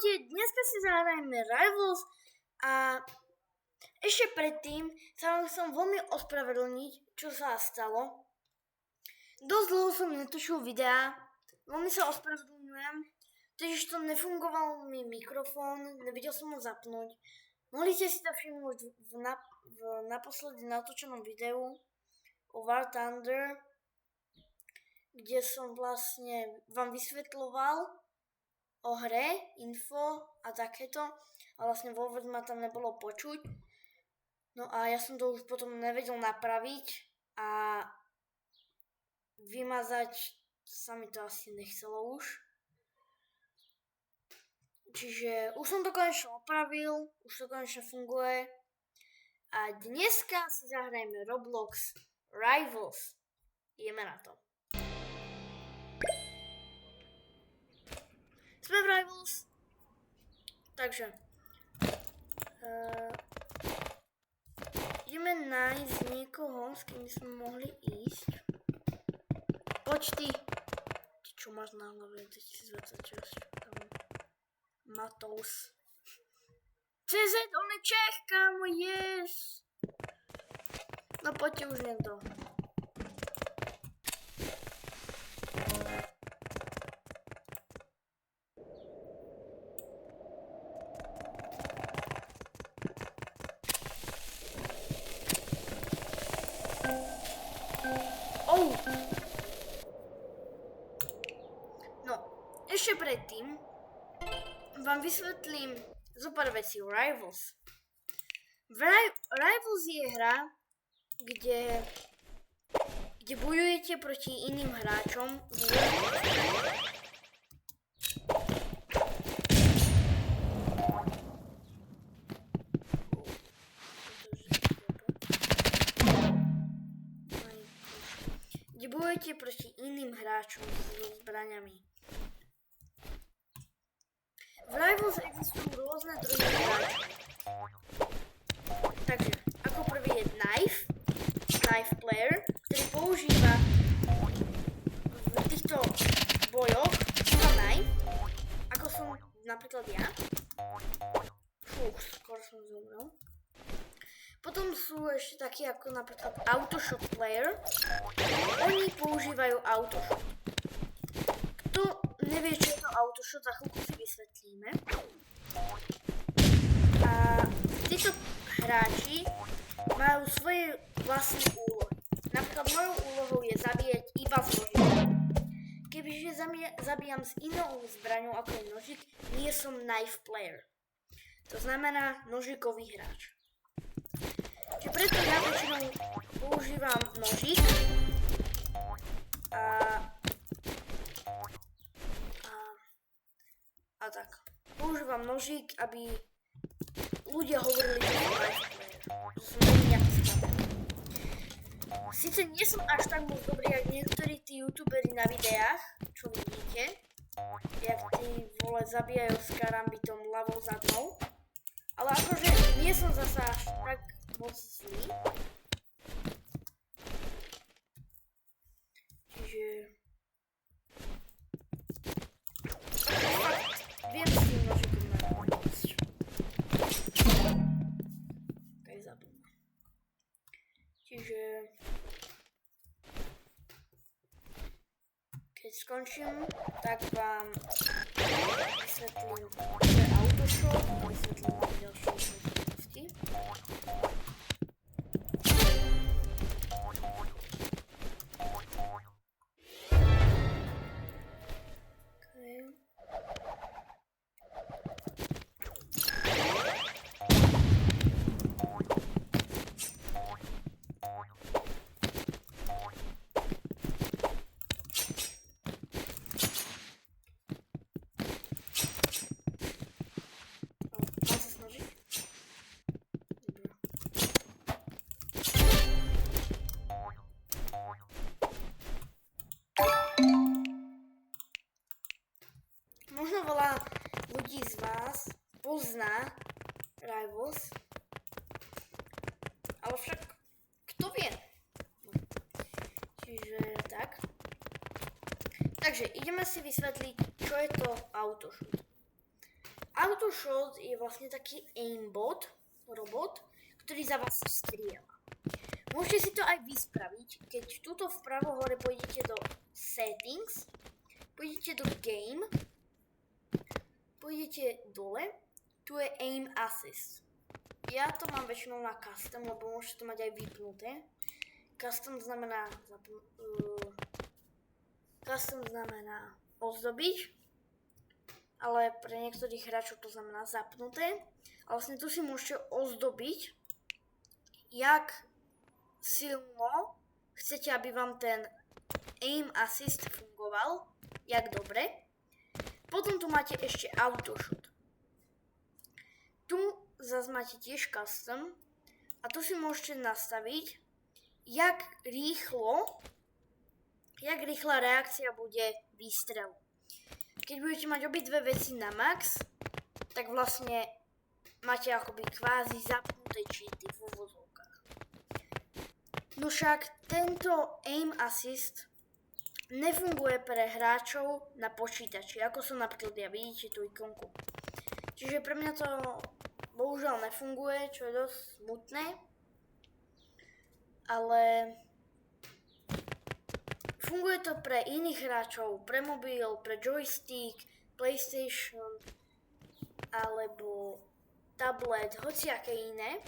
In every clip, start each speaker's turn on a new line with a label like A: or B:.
A: Čaute, dneska si zahrajeme Rivals a ešte predtým sa vám chcem veľmi ospravedlniť, čo sa stalo. Dosť dlho som netočil videá, veľmi sa ospravedlňujem, totiž to nefungoval mi mikrofón, nevedel som ho zapnúť. Mohli ste si to všimnúť v naposledy natočenom videu o War Thunder, kde som vlastne vám vysvetľoval o hre, info a takéto a vlastne vôbec ma tam nebolo počuť. No a ja som to už potom nevedel napraviť a vymazať sa mi to asi nechcelo už. Čiže už som to konečne opravil, už to konečne funguje a dneska si zahrajeme Roblox Rivals. Ideme na to. Sme v Rivals, takže ideme nájsť niekoho, s kým sme mohli ísť. Poď ty čo máš na hlave, 2026, Matous. CZ, on je Čech, kámo, yes! No poďte už niekto. No, ešte predtým vám vysvetlím zopár veci o Rivals. Rivals je hra, kde bojujete proti iným hráčom. Kde bojujete proti iným hráčom so zbraňami. V Rivals existujú rôzne druhy hráčov. Takže, ako prvý je Knife Player, ktorý používa v týchto bojoch knife, ako som napríklad ja. Skoro som zomrel. Potom sú ešte takí ako napríklad Autoshot Player. Oni používajú Autoshot. Kto nevie, čo je to Autoshot, za chvíľku si vysvetlíme. A títo hráči majú svoje vlastné úlohy. Napríklad mojou úlohou je zabíjať iba z nožíka. Kebyže zabíjam s inou zbraňou ako je nožík, nie som Knife Player. To znamená nožikový hráč. Čiže preto ja väčšinou používam nožík a tak. Používam nožík, aby ľudia hovorili, že som Knife Player. Že som nejaký skamer. Sice nie som až tak moc dobrý, jak niektorí tí youtuberi na videách, čo vidíte, jak tí vole zabíjajú s karambitom ľavou zadnou. Ale akože nie som zasa až tak moc zlý. Čiže viem s tým nožikom nakoniec. Kaj zabudne. Čiže keď skončím, tak vám vysvetlím, čo je Autoshot, vysvetlím vám ďalšie možnosti. Možno veľa ľudí z vás pozná Rivals, ale však kto vie? Čiže tak. Takže ideme si vysvetliť, čo je to Autoshot. Autoshot je vlastne taký aimbot, robot, ktorý za vás strieľa. Môžete si to aj vyspraviť, keď tuto vpravo hore pôjdete do settings, pôjdete do game, pôjdete dole, tu je aim assist. Ja to mám väčšinou na custom, lebo môžete to mať aj vypnuté. Custom znamená ozdobiť, ale pre niektorých hráčov to znamená zapnuté. A vlastne tu si môžete ozdobiť, jak silno chcete, aby vám ten aim assist fungoval, jak dobre. Potom tu máte ešte autoshot. Tu zase máte tiež custom a tu si môžete nastaviť, jak rýchla reakcia bude výstrelu. Keď budete mať obidve veci na max, tak vlastne máte akoby kvázi zapnuté cheaty v úvodzovkách. No však tento aim assist nefunguje pre hráčov na počítači, ako som napríklad ja, vidíte tú ikonku. Čiže pre mňa to bohužiaľ nefunguje, čo je dosť smutné, ale funguje to pre iných hráčov, pre mobil, pre joystick, PlayStation alebo tablet, hociaké iné.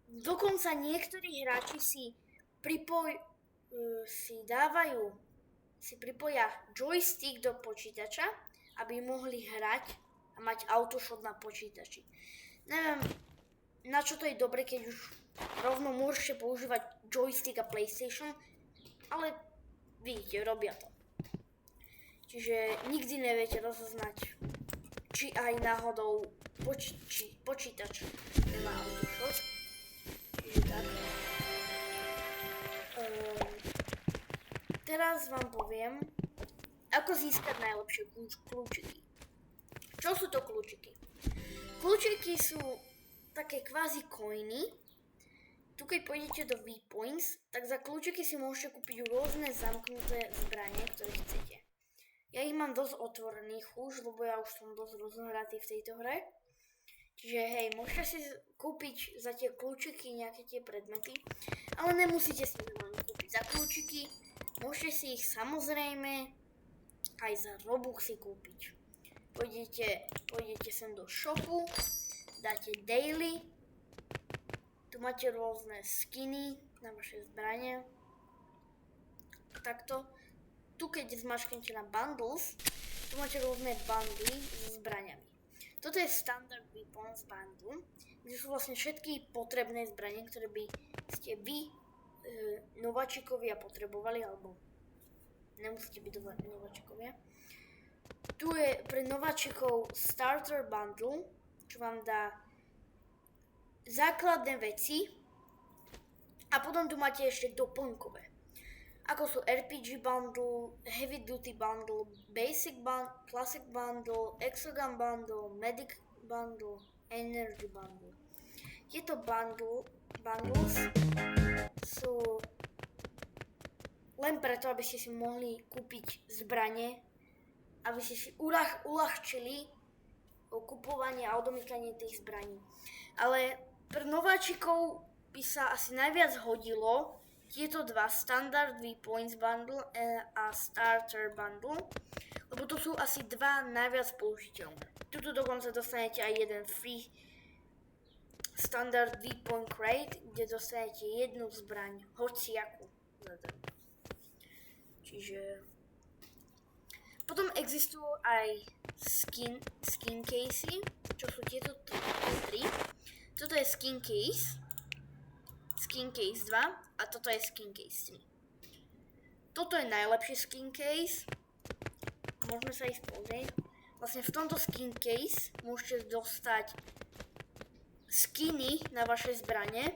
A: Dokonca niektorí hráči si pripoja joystick do počítača, aby mohli hrať a mať autoshot na počítači. Neviem, na čo to je dobre, keď už rovno môžete používať joystick a PlayStation, ale vidíte, robia to. Čiže nikdy neviete rozoznať, či aj náhodou počítač nemá autoshot. Čiže tak. Teraz vám poviem, ako získať najlepšie kľúčiky. Čo sú to kľúčiky? Kľúčiky sú také kvázi coiny. Tu keď pôjdete do V-Points, tak za kľúčiky si môžete kúpiť rôzne zamknuté zbranie, ktoré chcete. Ja ich mám dosť otvorených už, lebo ja už som dosť rozohratý v tejto hre. Čiže hej, môžete si kúpiť za tie kľúčiky nejaké tie predmety, ale nemusíte si ich len kúpiť za kľúčiky. Môžete si ich samozrejme aj za Robuxy kúpiť. Pôjdete sem do shopu, dáte daily, tu máte rôzne skiny na vaše zbranie. Takto. Tu keď zmačknete na bundles, tu máte rôzne bundly so zbraniami. Toto je standard weapons bundle, kde sú vlastne všetky potrebné zbranie, ktoré by ste vy, nováčikovia, potrebovali, alebo nemusíte byť nováčikovia. Tu je pre nováčikov starter bundle, čo vám dá základné veci a potom tu máte ešte doplnkové. Ako sú RPG bundle, heavy duty bundle, basic bundle, classic bundle, exogun bundle, medic bundle, energy bundle. Tieto bundles sú len preto, aby ste si mohli kúpiť zbranie, aby ste si uľahčili kupovanie a odomýkanie tých zbraní. Ale pre nováčikov by sa asi najviac hodilo tieto dva, Standard V-Points bundle a Starter bundle, lebo to sú asi dva najviac použiteľné. Tuto dokonca dostanete aj jeden free Standard V-Point crate, kde dostanete jednu zbraň, hociakú. Čiže potom existujú aj skin casey, čo sú tieto tri. Toto je skin case 2 a toto je skin case 3. Toto je najlepší skin case. Môžeme sa ísť pozrieť. Vlastne v tomto skin case môžete dostať skiny na vaše zbrane,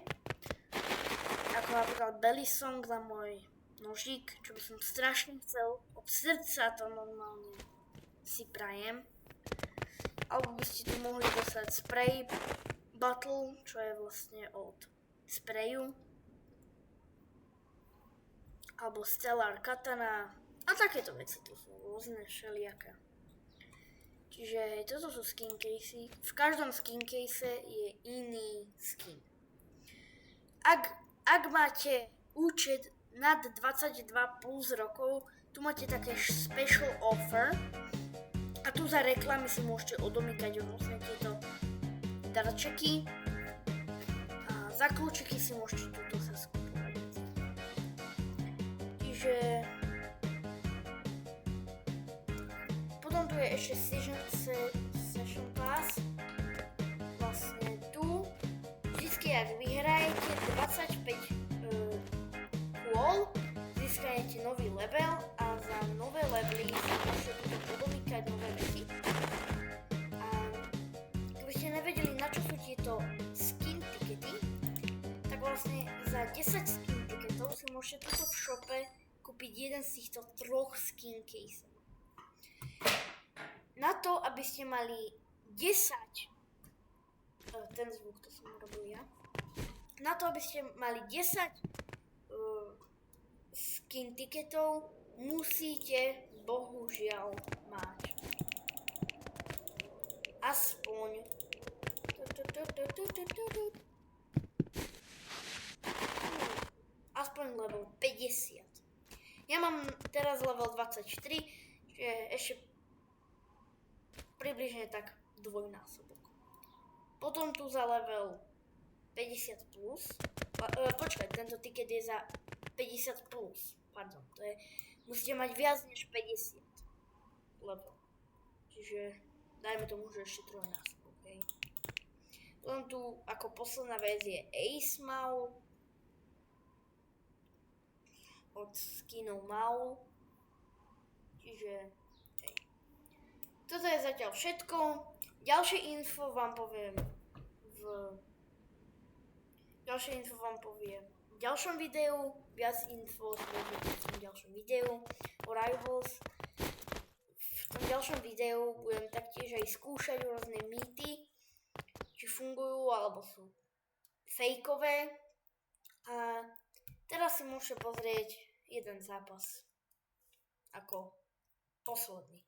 A: ako napríklad Belly Song za môj nožík, čo by som strašne chcel. Od srdca to normálne si prajem. Alebo by ste tu mohli dostať spray bottle, čo je vlastne od sprayu. Alebo Stellar Katana. A takéto veci tu sú rôzne všelijaké. Čiže hej, toto sú skin casey. V každom skin case je iný skin. Ak máte účet nad 22 plus rokov, tu máte také special offer a tu za reklamy si môžete odomýkať vlastne tieto darčeky a za kľúčiky si môžete túto sa skupovať. Čiže potom tu je ešte Session Pass. Vlastne tu vždycky, ak vyhrajete 25 kôl, získajete nový level a za nové levely si môžete odomýkať nové veci. A keby ste nevedeli, na čo sú tieto skin tickety, tak vlastne za 10 skin ticketov si môžete tuto v shope kúpiť jeden z týchto troch skin caseov. Na to, aby ste mali 10, ten zvuk, to som robil ja, na to, aby ste mali 10 skin ticketov, musíte bohužiaľ mať aspoň level 50. Ja mám teraz level 24, čiže ešte približne tak dvojnásobok. Potom tu za level 50 plus, počkaj, tento ticket je za 50 plus, pardon, to je, musíte mať viac než 50 level. Čiže dajme tomu, že ešte trojnásobok, okay. Potom tu ako posledná vec je Ace Maul od skinov Maul. Čiže toto je zatiaľ všetko. Ďalšie info vám poviem v ďalšom videu. Viac info v ďalšom videu o Rivals. V tom ďalšom videu budem taktiež aj skúšať rôzne mýty, či fungujú alebo sú fejkové. A teraz si môžete pozrieť jeden zápas ako posledný.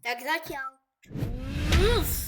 A: Tak zatiaľ. Čus.